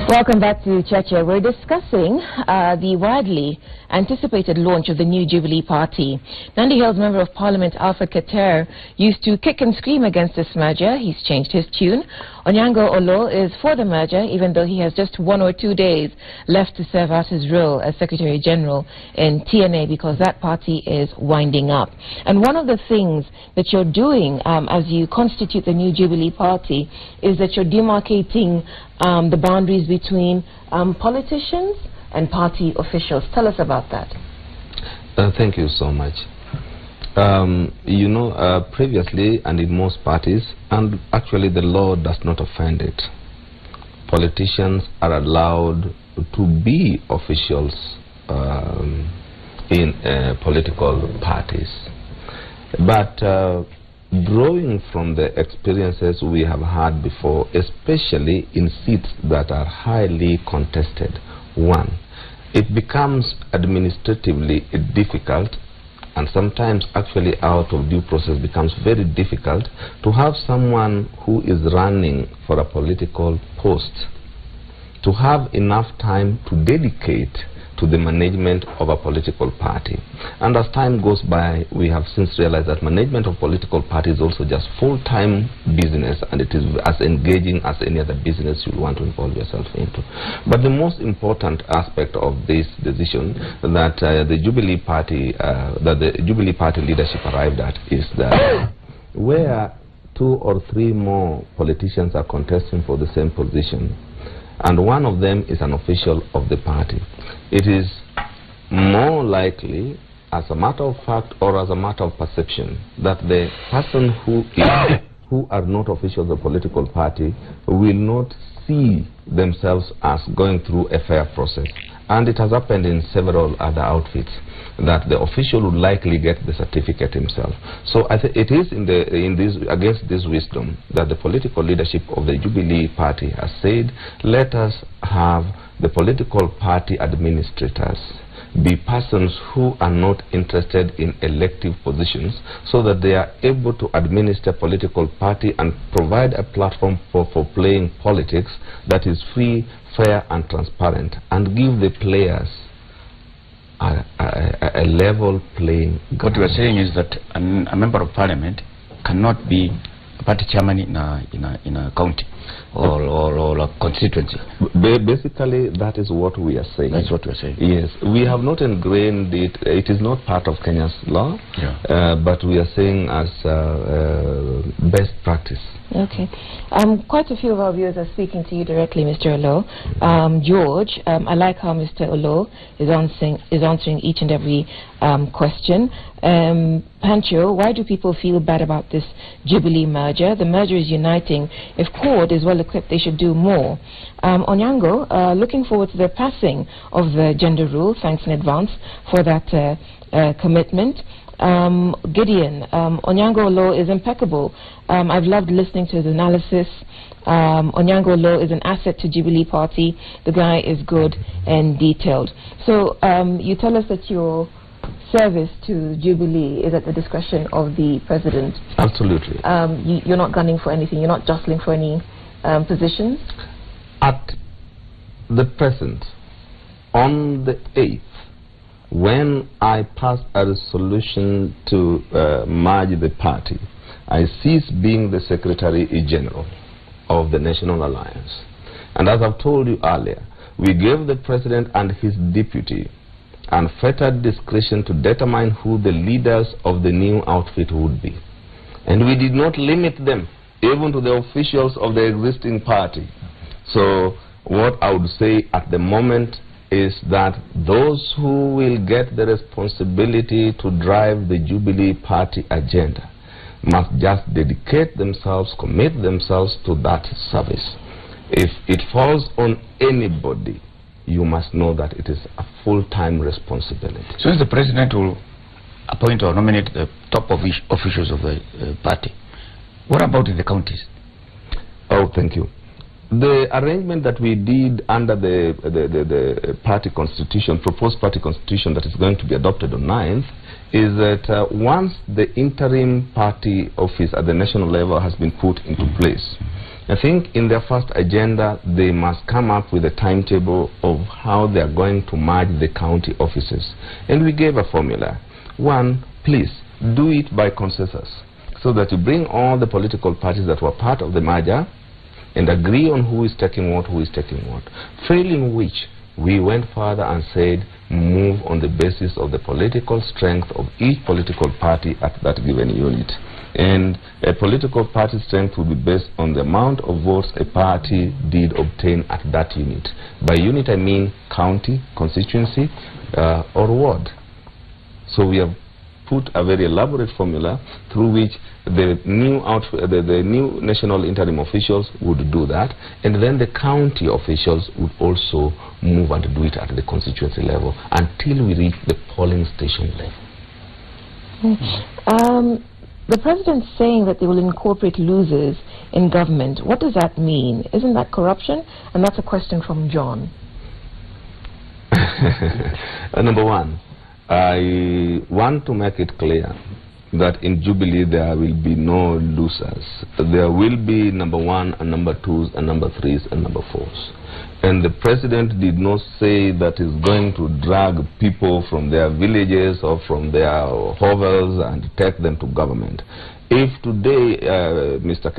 Welcome back to Cheche. We're discussing the widely anticipated launch of the new Jubilee Party. Nandi Hills Member of Parliament Alfred Keter used to kick and scream against this merger. He's changed his tune. Onyango Oloo is for the merger, even though he has just 1 or 2 days left to serve out his role as Secretary General in TNA, because that party is winding up. And one of the things that you're doing as you constitute the new Jubilee Party is that you're demarcating the boundaries between politicians and party officials. Tell us about that. Thank you so much. Previously, and in most parties, and actually the law does not offend it, politicians are allowed to be officials in political parties. But drawing from the experiences we have had before, especially in seats that are highly contested, one, it becomes administratively difficult, and sometimes actually out of due process becomes very difficult to have someone who is running for a political post to have enough time to dedicate to the management of a political party. And as time goes by, we have since realized that management of political parties is also just full-time business, and it is as engaging as any other business you want to involve yourself into. But the most important aspect of this decision that the Jubilee Party leadership arrived at is that where 2 or 3 more politicians are contesting for the same position, and one of them is an official of the party, it is more likely, as a matter of fact or as a matter of perception, that the person who are not officials of the political party will not see themselves as going through a fair process. And it has happened in several other outfits that the official would likely get the certificate himself. So it is against this wisdom that the political leadership of the Jubilee Party has said, let us have the political party administrators be persons who are not interested in elective positions, so that they are able to administer political party and provide a platform for playing politics that is free, fair and transparent, and give the players a level playing ground. What you are saying is that a member of parliament cannot be a party chairman in a county or a constituency. Basically, that is what we are saying. That's what we are saying. Yes, we have not ingrained it. It is not part of Kenya's law, but we are saying as best practice. Okay. Quite a few of our viewers are speaking to you directly, Mr. Oloo. George, I like how Mr. Oloo is answering each and every question. Pancho, why do people feel bad about this Jubilee merger? The merger is uniting. If CORD is well equipped, they should do more. Onyango, looking forward to the passing of the gender rule. Thanks in advance for that commitment. Gideon, Onyango Oloo is impeccable. I've loved listening to his analysis. Onyango Oloo is an asset to Jubilee Party. The guy is good and detailed. So you tell us that your service to Jubilee is at the discretion of the president. Absolutely. You're not gunning for anything. You're not jostling for any positions? At the present, on the 8th, when I passed a resolution to merge the party, I ceased being the Secretary General of the National Alliance. And as I've told you earlier, we gave the President and his deputy unfettered discretion to determine who the leaders of the new outfit would be. And we did not limit them even to the officials of the existing party. So what I would say at the moment is that those who will get the responsibility to drive the Jubilee Party agenda must just dedicate themselves, commit themselves to that service. If it falls on anybody, you must know that it is a full-time responsibility. So the president will appoint or nominate the top officials of the party. What about in the counties? Oh, thank you. The arrangement that we did under the party constitution, proposed party constitution that is going to be adopted on 9th, is that once the interim party office at the national level has been put into place, I think in their first agenda, they must come up with a timetable of how they are going to merge the county offices. And we gave a formula. One, please, do it by consensus, so that you bring all the political parties that were part of the merger and agree on who is taking what, who is taking what. Failing which, we went further and said, move on the basis of the political strength of each political party at that given unit. And a political party strength will be based on the amount of votes a party did obtain at that unit. By unit, I mean county, constituency, or ward. So we have put a very elaborate formula through which the new national interim officials would do that, and then the county officials would also move and do it at the constituency level until we reach the polling station level. The president's saying that they will incorporate losers in government. What does that mean? Isn't that corruption? And that's a question from John. Number one, I want to make it clear that in Jubilee there will be no losers. There will be number one and number twos and number threes and number fours. And the president did not say that he's going to drag people from their villages or from their hovels and take them to government. If today Mr.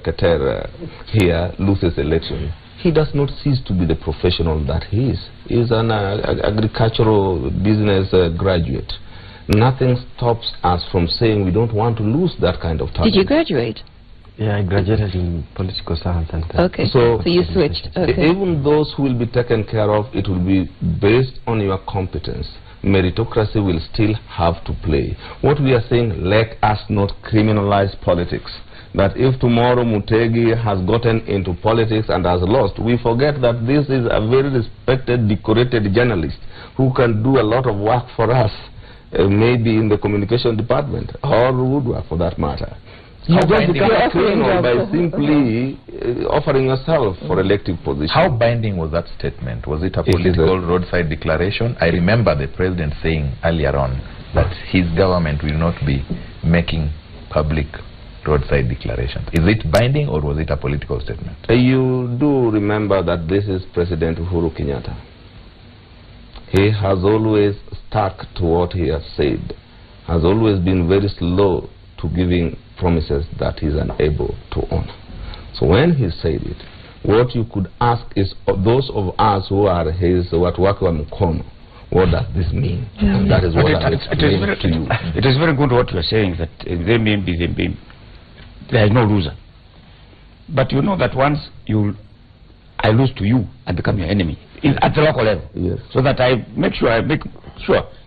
Keter here loses election, he does not cease to be the professional that he is. He is an agricultural business graduate. Nothing stops us from saying we don't want to lose that kind of talent. Did you graduate? Yeah, I graduated in political science. And okay, so you switched. Okay. Even those who will be taken care of, it will be based on your competence. Meritocracy will still have to play. What we are saying, let us not criminalize politics. That if tomorrow Mutegi has gotten into politics and has lost, we forget that this is a very respected, decorated journalist who can do a lot of work for us, maybe in the communication department, or woodwork for that matter. You don't become a criminal by simply offering yourself for elective position. How binding was that statement? Was it a political roadside declaration? I remember the president saying earlier on that his government will not be making public roadside declarations. Is it binding or was it a political statement? You do remember that this is President Uhuru Kenyatta. He has always stuck to what he has said, has always been very slow to giving promises that he is unable to honor. So when he said it, what you could ask is those of us who are his what mkono, what does this mean? And that is what I explained to you. It is very good what you are saying, that there is no loser. But you know that once I lose to you, I become your enemy at the local level. Yes. So that I make sure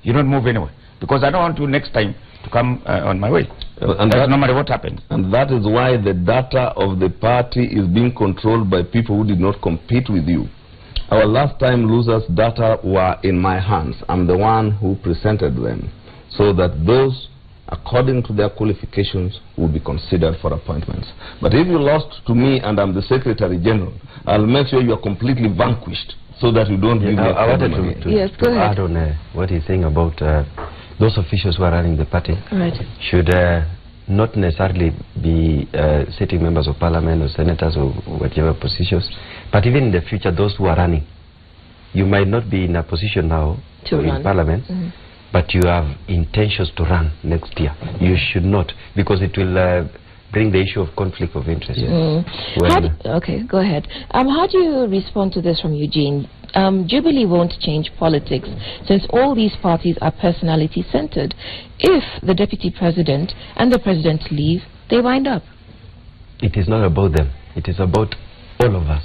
you don't move anywhere, because I don't want you next time to come on my way. And that, no matter what happens. And that is why the data of the party is being controlled by people who did not compete with you. Our last time losers data were in my hands. I'm the one who presented them, so that those according to their qualifications will be considered for appointments. But if you lost to me and I'm the Secretary General, I'll make sure you are completely vanquished, so that you don't give me a problem. I wanted to add on what he's saying about those officials who are running the party. Right. Should not necessarily be sitting members of parliament or senators or whatever positions, but even in the future, those who are running. You might not be in a position now in parliament, but you have intentions to run next year. You should not, because it will bring the issue of conflict of interest. Okay, go ahead. How do you respond to this from Eugene? Jubilee won't change politics, since all these parties are personality-centered. If the deputy president and the president leave, they wind up. It is not about them. It is about all of us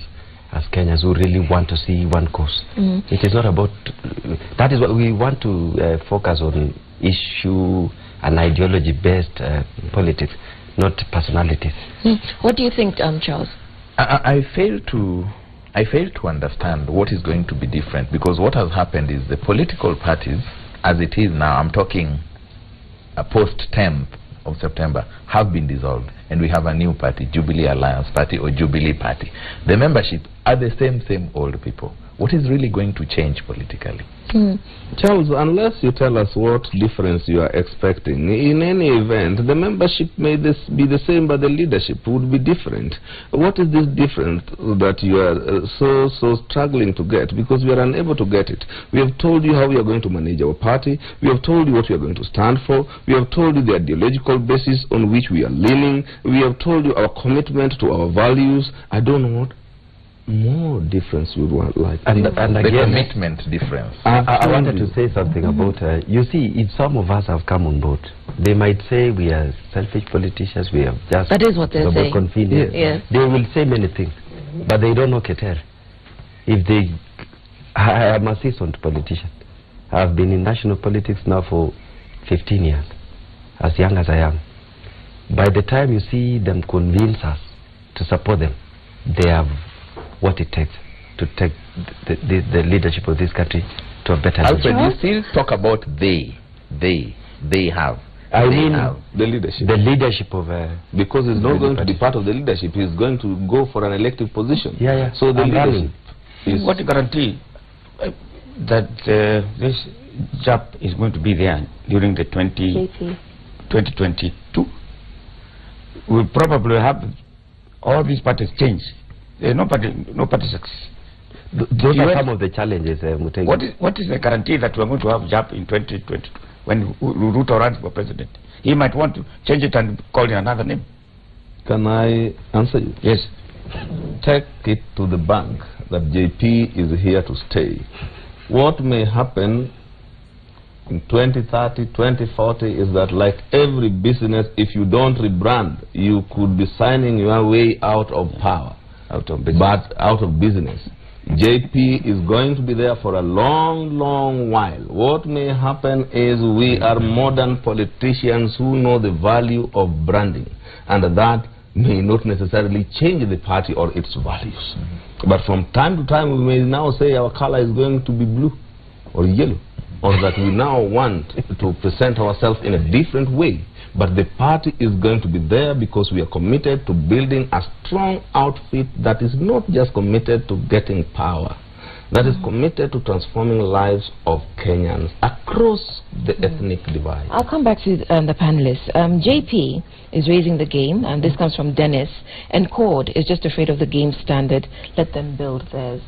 as Kenyans who really want to see one course. It is not about... that is what we want to focus on, issue and ideology-based politics, not personalities. What do you think, Charles? I fail to understand what is going to be different, because what has happened is the political parties, as it is now, I'm talking post 10th of September, have been dissolved. and we have a new party, Jubilee Alliance Party or Jubilee Party. The membership are the same old people. What is really going to change politically? Charles, unless you tell us what difference you are expecting, in any event, the membership may be the same, but the leadership would be different. What is this difference that you are so struggling to get? Because we are unable to get it. We have told you how we are going to manage our party. We have told you what we are going to stand for. We have told you the ideological basis on which we are leaning. We have told you our commitment to our values. I don't know what more difference we would like. And the again, commitment difference. I wanted to say something about, you see, if some of us have come on board, they might say we are selfish politicians, we have just... That is what they're saying. Convenient. Yes. They will say many things, but they don't know Keter. If they... I am a seasoned politician. I have been in national politics now for 15 years, as young as I am. By the time you see them convince us to support them, they have what it takes to take the leadership of this country to a better level. Alfred, you still talk about they have. I mean the leadership. The leadership of... because it's not going to be part of the leadership. He's going to go for an elective position. Yeah. So the leadership is... What guarantee that this job is going to be there during the 2022? We'll probably have all these parties change. No party success. Those are some of the challenges, Mutegi. What is the guarantee that we're going to have JAP in 2022 when Ruto runs for president? He might want to change it and call it another name. Can I answer you? Yes. Take it to the bank that JP is here to stay. What may happen in 2030, 2040 is that, like every business, if you don't rebrand, you could be signing your way out of power. Out of business. JP is going to be there for a long while. What may happen is we are modern politicians who know the value of branding, and that may not necessarily change the party or its values. But from time to time we may now say our color is going to be blue or yellow, or that we now want to present ourselves in a different way. But the party is going to be there because we are committed to building a strong outfit that is not just committed to getting power, that is committed to transforming lives of Kenyans across the ethnic divide. I'll come back to the panelists. JP is raising the game, and this comes from Dennis, and Cord is just afraid of the game standard. Let them build theirs.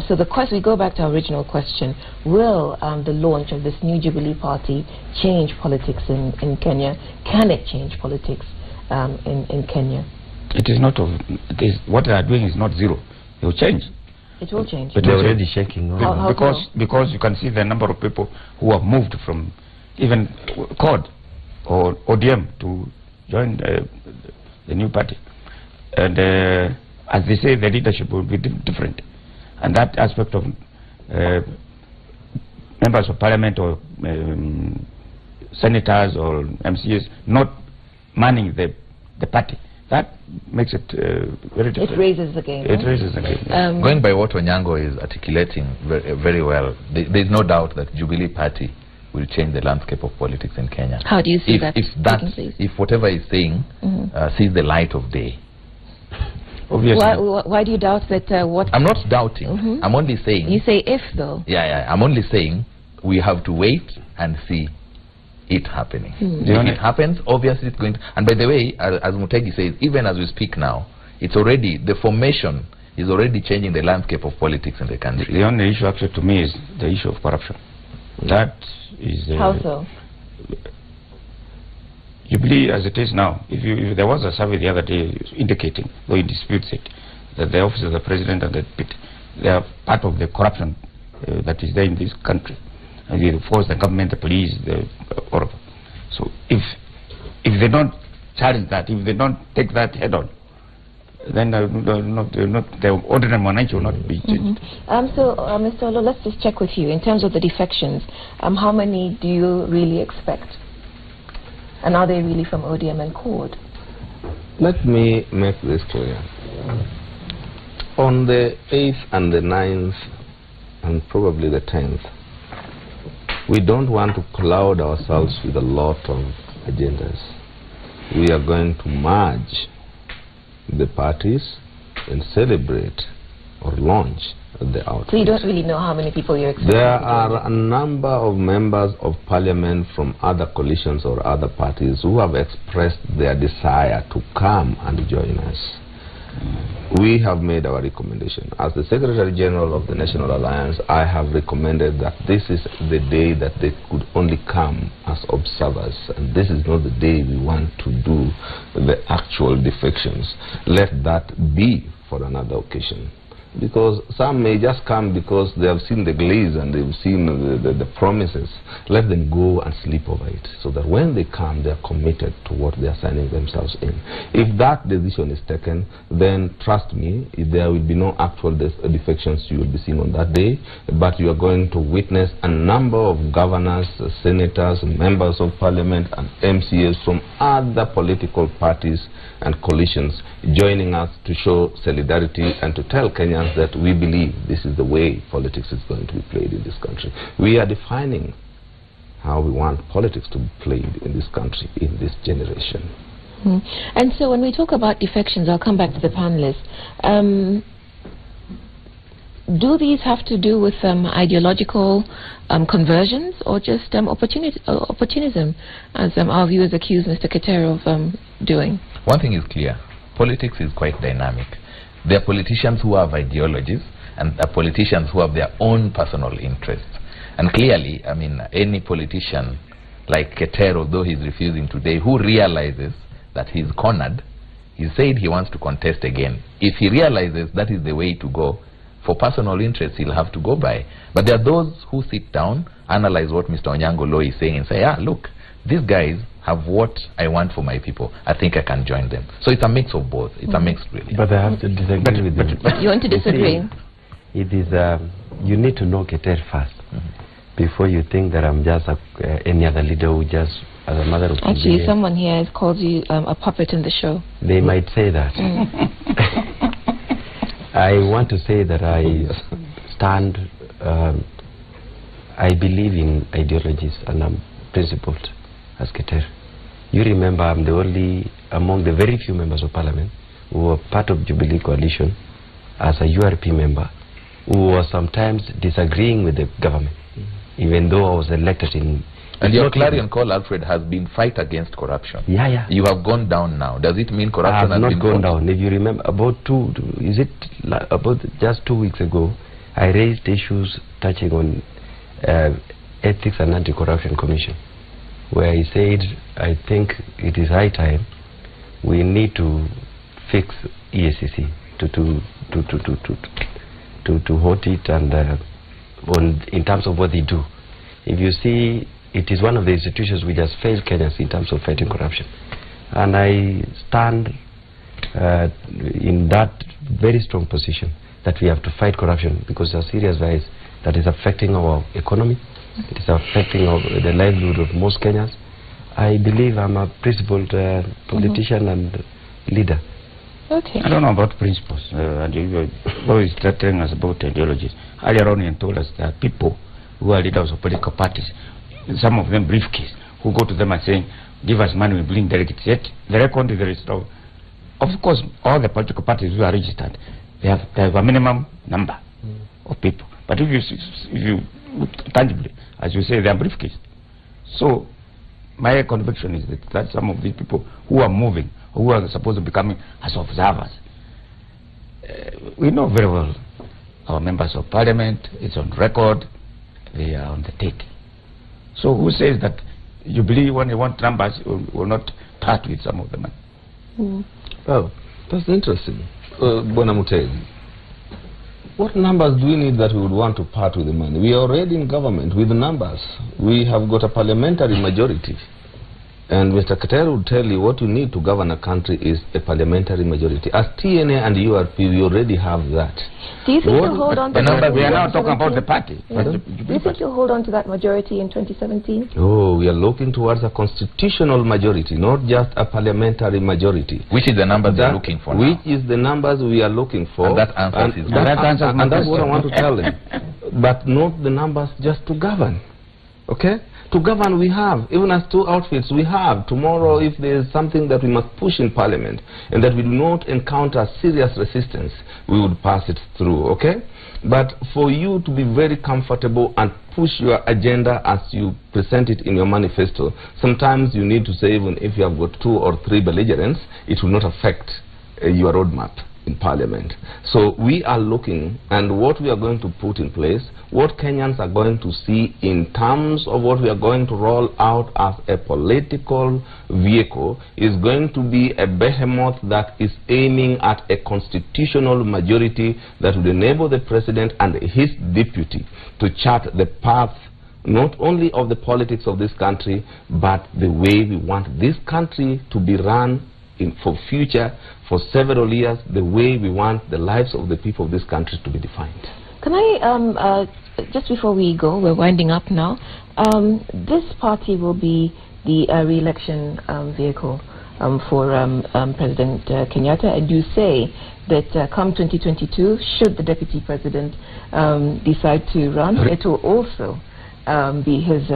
So we go back to our original question. Will the launch of this new Jubilee party change politics in Kenya? Can it change politics in Kenya? It is not. What they are doing is not zero. It will change. It will change. But they're already shaking. Because you can see the number of people who have moved from even CORD or ODM to join the new party. And as they say, the leadership will be different. And that aspect of members of parliament or senators or MCs not manning the party, that makes it very different. It raises the game. It raises the game. Going by what Onyango is articulating very well, there's no doubt that Jubilee Party will change the landscape of politics in Kenya. How do you see that? If whatever he's saying sees the light of day. Obviously. Why do you doubt that? I'm not doubting. I'm only saying. You say if, though. Yeah. I'm only saying we have to wait and see it happening. If it happens, obviously it's going to. And by the way, as Mutegi says, even as we speak now, it's already, the formation is already changing the landscape of politics in the country. The only issue actually to me is the issue of corruption. That is... How so? Jubilee, as it is now, if there was a survey the other day indicating, though he disputes it, that the office of the president and the pit, they are part of the corruption that is there in this country. And they force the government, the police, all of them. So if they don't challenge that, if they don't take that head on, then the ordinary monarchy will not be changed. So, Mr. Oloo, let's just check with you. In terms of the defections, how many do you really expect? And are they really from ODM and CORD? Let me make this clear. On the 8th and the 9th and probably the 10th, we don't want to cloud ourselves with a lot of agendas. we are going to merge the parties and celebrate or launch the outfit. So you don't really know how many people you're expecting? There are a number of members of parliament from other coalitions or other parties who have expressed their desire to come and join us. We have made our recommendation. As the Secretary General of the National Alliance, I have recommended that this is the day that they could only come as observers, and this is not the day we want to do the actual defections. Let that be for another occasion. Because some may just come because they have seen the glaze and they've seen the promises. Let them go and sleep over it, so that when they come, they are committed to what they are signing themselves in. If that decision is taken, then trust me, there will be no actual defections you will be seeing on that day, but you are going to witness a number of governors, senators, members of parliament and MCAs from other political parties and coalitions joining us to show solidarity and to tell Kenyans that we believe this is the way politics is going to be played in this country. We are defining how we want politics to be played in this country, in this generation. And so when we talk about defections, I'll come back to the panelists. Do these have to do with ideological conversions or just opportunism, as our viewers accuse Mr. Keter of doing? One thing is clear. Politics is quite dynamic. There are politicians who have ideologies and there are politicians who have their own personal interests. And clearly, I mean, any politician like Keter, although he's refusing today, who realizes that he's cornered, he said he wants to contest again. If he realizes that is the way to go, for personal interests, he'll have to go by. But there are those who sit down, analyze what Mr. Onyango is saying and say, ah, look, these guys have what I want for my people. I think I can join them. So it's a mix of both. It's a mix, really. But I have to disagree with you. You want to disagree? It is, you need to know Keter first before you think that I'm just any other leader who just, as a matter of Actually, someone here has called you a puppet in the show. They might say that. I want to say that I stand, I believe in ideologies and I'm principled as Keter. You remember I'm the only among the very few members of parliament who were part of Jubilee coalition as a URP member who was sometimes disagreeing with the government, even though I was elected in... And your clarion call, Alfred, has been fight against corruption. Yeah, yeah. You have gone down now. Does it mean corruption has been... I have not gone down. If you remember, about just 2 weeks ago, I raised issues touching on Ethics and Anti-Corruption Commission, where he said, I think it is high time we need to fix EACC to hold it and in terms of what they do. If you see, it is one of the institutions which has failed Kenyans in terms of fighting corruption. And I stand in that very strong position that we have to fight corruption because it's a serious vice that is affecting our economy. It is affecting the livelihood of most Kenyans. I believe I'm a principled politician and leader. Okay. I don't know about principles. And you always telling us about ideologies. Earlier on, you told us there are people who are leaders of political parties, some of them briefcase, who go to them and saying, give us money, we bring delegates. Yet the record there is no. Of course, all the political parties who are registered, they have a minimum number of people. But if you look tangibly, as you say, they are briefcase. So my conviction is that some of these people who are moving, who are supposed to be coming as observers, we know very well our members of parliament, it's on record, they are on the take. So who says that Jubilee, when you want numbers, will not part with some of the money? Well, that's interesting. Bonamutezi, what numbers do we need that we would want to part with the money? We are already in government with numbers. We have got a parliamentary majority. And Mr. Keter would tell you what you need to govern a country is a parliamentary majority. As TNA and URP, we already have that. Do you think you'll hold on to that? We are now talking about the party. Yeah. Do you think you'll hold on to that majority in 2017? Oh, we are looking towards a constitutional majority, not just a parliamentary majority. Which is the numbers they are looking for now? Which is the numbers we are looking for. And that answers his question. And that's what I want to tell them. But not the numbers just to govern. Okay? To govern we have, even as two outfits we have. Tomorrow, if there is something that we must push in Parliament and that we do not encounter serious resistance, we would pass it through, okay? But for you to be very comfortable and push your agenda as you present it in your manifesto, sometimes you need to say, even if you have got 2 or 3 belligerents, it will not affect your roadmap in Parliament. So we are looking, and what we are going to put in place, what Kenyans are going to see in terms of what we are going to roll out as a political vehicle is going to be a behemoth that is aiming at a constitutional majority that would enable the president and his deputy to chart the path not only of the politics of this country, but the way we want this country to be run for future, for several years, the way we want the lives of the people of this country to be defined. Can I, just before we go, we're winding up now, this party will be the re-election vehicle for President Kenyatta, and you say that come 2022, should the Deputy President decide to run, it will also be his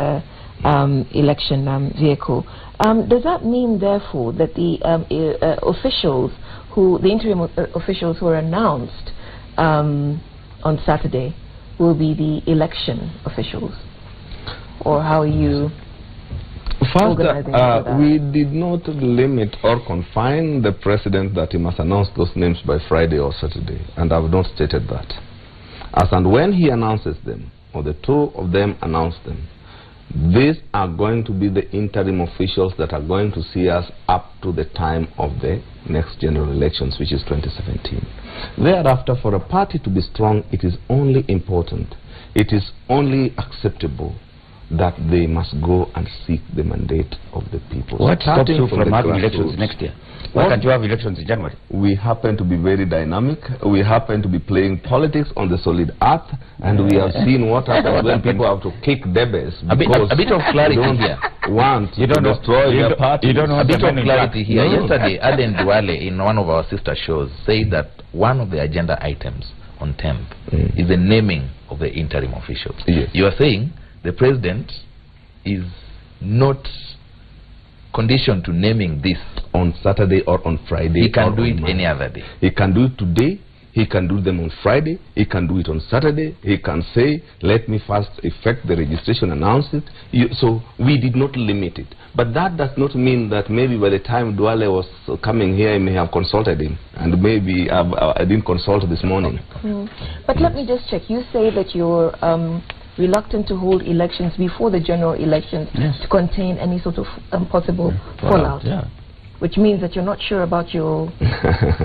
election vehicle. Does that mean, therefore, that the officials the interim officials who are announced on Saturday will be the election officials? Or how are you organizing that? We did not limit or confine the president that he must announce those names by Friday or Saturday, and I have not stated that. As and when he announces them, or the 2 of them announce them, these are going to be the interim officials that are going to see us up to the time of the next general elections, which is 2017. Thereafter, for a party to be strong, it is only important, it is only acceptable that they must go and seek the mandate of the people. What stops you from having elections next year? Why can't you have elections in January? We happen to be very dynamic. We happen to be playing politics on the solid earth, and we have seen what happens when people have to kick debes. A bit of clarity here. You don't destroy their party. A bit of clarity here. Yesterday, Aden Duale, in one of our sister shows, said that one of the agenda items on 10th is the naming of the interim officials. Yes. You are saying the president is not conditioned to naming this on Saturday or on Friday. He can do it any other day. He can do it today. He can do them on Friday. He can do it on Saturday. He can say, let me first effect the registration, announce it. So we did not limit it. But that does not mean that maybe by the time Duale was coming here, I may have consulted him. And maybe I didn't consult this morning. But let me just check. You say that you're reluctant to hold elections before the general elections to contain any sort of possible fallout. Which means that you're not sure about your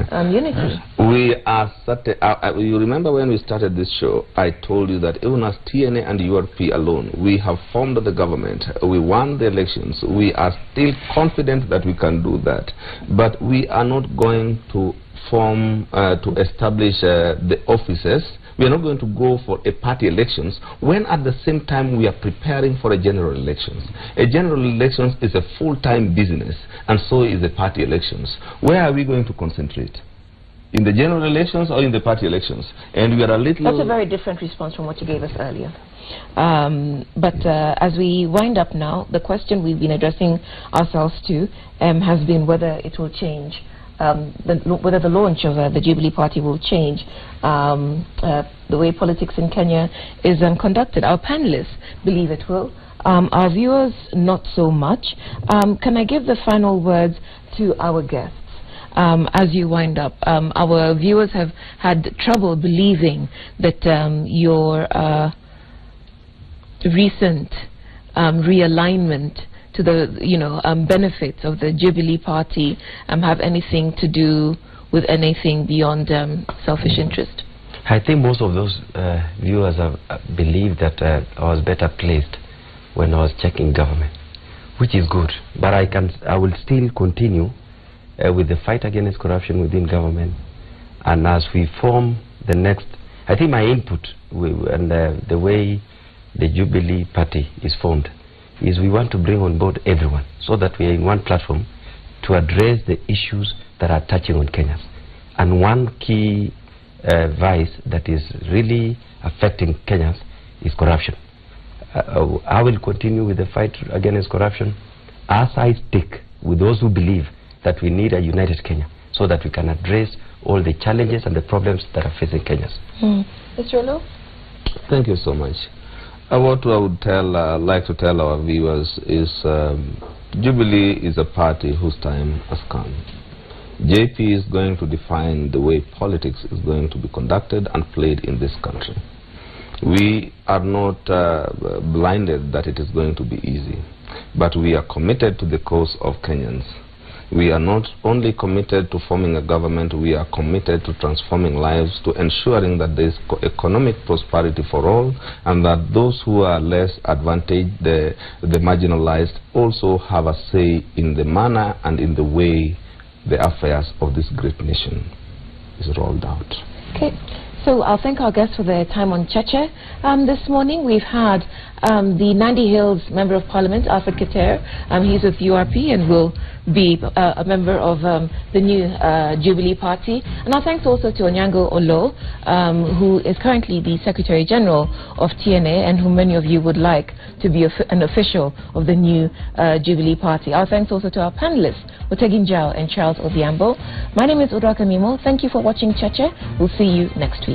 unity. We are certain. You remember when we started this show, I told you that even as TNA and URP alone, we have formed the government. We won the elections. We are still confident that we can do that. But we are not going to to establish the offices. We are not going to go for a party elections when at the same time we are preparing for a general elections. A general elections is a full-time business, and so is the party elections. Where are we going to concentrate? In the general elections or in the party elections? And we are a little... That's a very different response from what you gave us earlier. But as we wind up now, the question we've been addressing ourselves to has been whether it will change. Whether the launch of the Jubilee Party will change the way politics in Kenya is conducted. Our panelists believe it will. Our viewers, not so much. Can I give the final words to our guests? As you wind up, our viewers have had trouble believing that your recent realignment to the benefits of the Jubilee Party have anything to do with anything beyond selfish interest? I think most of those viewers have believed that I was better placed when I was checking government, which is good. But I will still continue with the fight against corruption within government, and as we form the next, I think my input and the way the Jubilee Party is formed is we want to bring on board everyone so that we are in one platform to address the issues that are touching on Kenyans. And one key vice that is really affecting Kenyans is corruption. I will continue with the fight against corruption as I stick with those who believe that we need a united Kenya so that we can address all the challenges and the problems that are facing Kenyans. Mr. Oloo? Thank you so much. What I would like to tell our viewers is Jubilee is a party whose time has come. JP is going to define the way politics is going to be conducted and played in this country. We are not blinded that it is going to be easy, but we are committed to the cause of Kenyans. We are not only committed to forming a government, we are committed to transforming lives, to ensuring that there is economic prosperity for all, and that those who are less advantaged, the marginalized, also have a say in the manner and in the way the affairs of this great nation is rolled out. Okay. So I'll thank our guests for their time on Cheche. This morning we've had the Nandi Hills Member of Parliament, Alfred Keter. He's with URP and will be a member of the new Jubilee Party. And our thanks also to Onyango Oloo, who is currently the Secretary General of TNA and who many of you would like to be an official of the new Jubilee Party. Our thanks also to our panelists, Otegin Jao and Charles Odhiambo. My name is Udraka Mimo. Thank you for watching Cheche. We'll see you next week.